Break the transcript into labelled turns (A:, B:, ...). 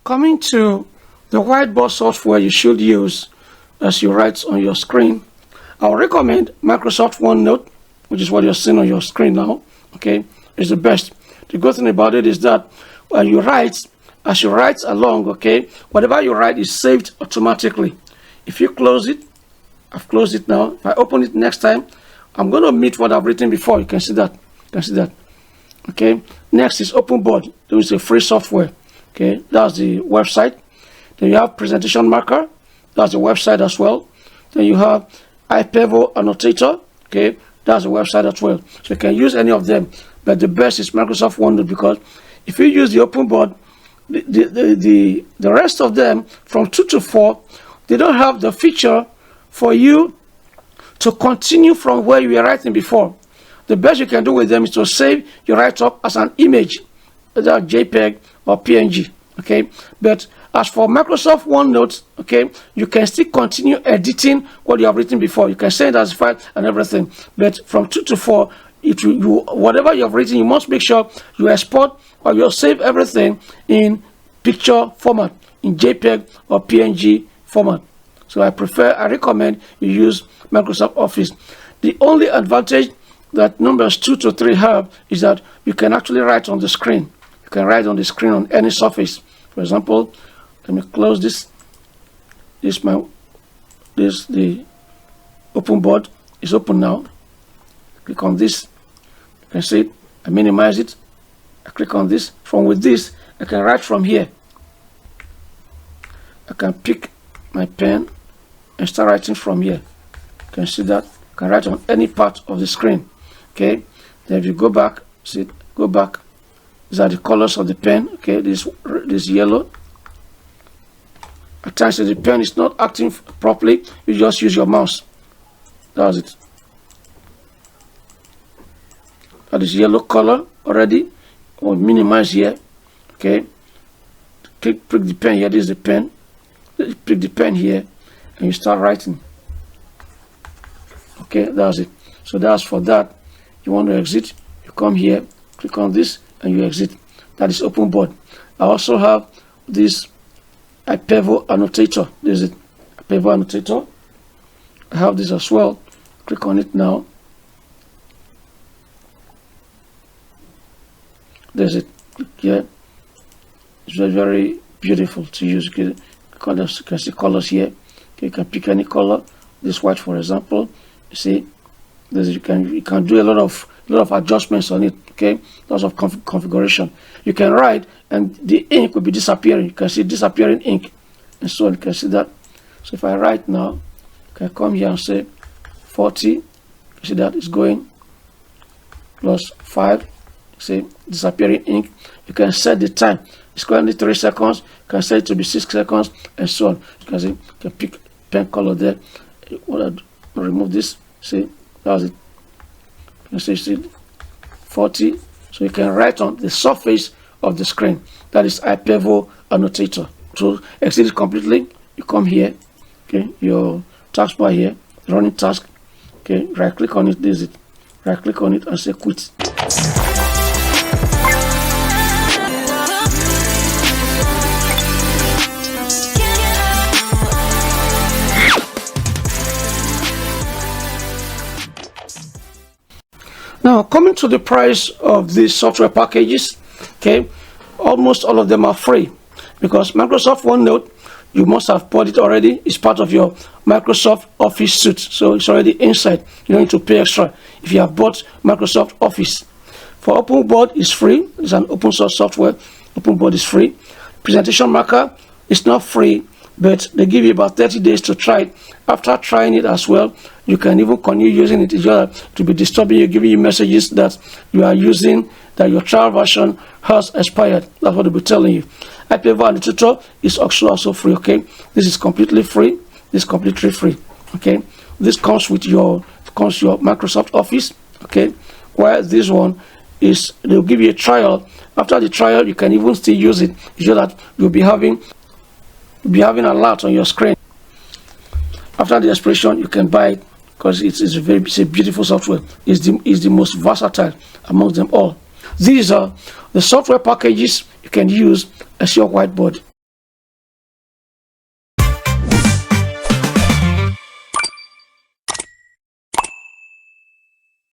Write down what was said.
A: Coming to the whiteboard software you should use as you write on your screen, I would recommend Microsoft OneNote, which is what you're seeing on your screen now. Okay, it's the best. The good thing about it is that when you write, as you write along, okay, whatever you write is saved automatically. If you close it, I've closed it now. If I open it next time, I'm going to meet what I've written before. You can see that. You can see that. Okay. Next is Whiteboard. There is a free software. Okay, that's the website. Then you have Presentation Marker. That's the website as well. Then you have iPevo Annotator. Okay, that's the website as well. So you can use any of them, but the best is Microsoft OneNote, because if you use the Whiteboard, the rest of them from 2 to 4, they don't have the feature for you to continue from where you were writing before. The best you can do with them is to save your write-up as an image, either JPEG or PNG. Okay, but as for Microsoft OneNote, okay, you can still continue editing what you have written before. You can send it as a file and everything, but from 2 to 4, whatever you have written, you must make sure you export or you save everything in picture format, in JPEG or PNG format. So I recommend you use Microsoft Office. The only advantage that numbers 2 to 3 have is that you can actually write on the screen. You can write on the screen on any surface. For example, let me close this. The Whiteboard is open now. Click on this. You can see it. I minimize it. I click on this. With this, I can write from here. I can pick my pen and start writing from here. You can see that. I can write on any part of the screen. Okay. Then if you go back, see, go back. These are the colors of the pen. Okay, this yellow. At times, if the pen is not acting properly, you just use your mouse. That's it. That is yellow color already. Or minimize here. Okay. Prick the pen here. This is the pen. Prick the pen here, and you start writing. Okay, that's it. So that's for that. You want to exit, you come here, click on this, and you exit. That is Whiteboard. I also have this iPevo Annotator. This is it. iPevo Annotator. I have this as well. Click on it now. There's it. Yeah. It's very, very beautiful to use. Colors, you can see colors here. Okay, you can pick any color. This white, for example. You see, you can do a lot of adjustments on it. Okay, lots of configuration. You can write, and the ink will be disappearing. You can see disappearing ink, and so on. You can see that. So if I write now, I can come here and say 40. You see that it's going plus 5. See, disappearing ink. You can set the time. It's currently 3 seconds. You can set it to be 6 seconds, and so on. You can see, you can pick pen color there. I want to remove this. See, that's it. You can see 40. So you can write on the surface of the screen. That is iPevo Annotator. To exit it completely, you come here. Okay, your taskbar here, running task. Okay, right click on it. This is it. Right click on it and say quit. Now, coming to the price of these software packages, okay, almost all of them are free, because Microsoft OneNote, you must have bought it already. It's part of your Microsoft Office suite, so it's already inside. You don't need to pay extra if you have bought Microsoft Office. For Whiteboard, it's free. It's an open source software. Whiteboard is free. Presentation Marker is not free, but they give you about 30 days to try it. After trying it as well, you can even continue using it. To be disturbing you, giving you messages that you are using, that your trial version has expired. That's what they'll be telling you. iPevo Annotator is also free. Okay, this is completely free. This is completely free. Okay, this comes with your Microsoft Office. Okay, while this one is, they'll give you a trial. After the trial, you can even still use it. So that you'll be having a lot on your screen. After the expiration, you can buy it, because it's a beautiful software. It's the most versatile amongst them all. These are the software packages you can use as your whiteboard.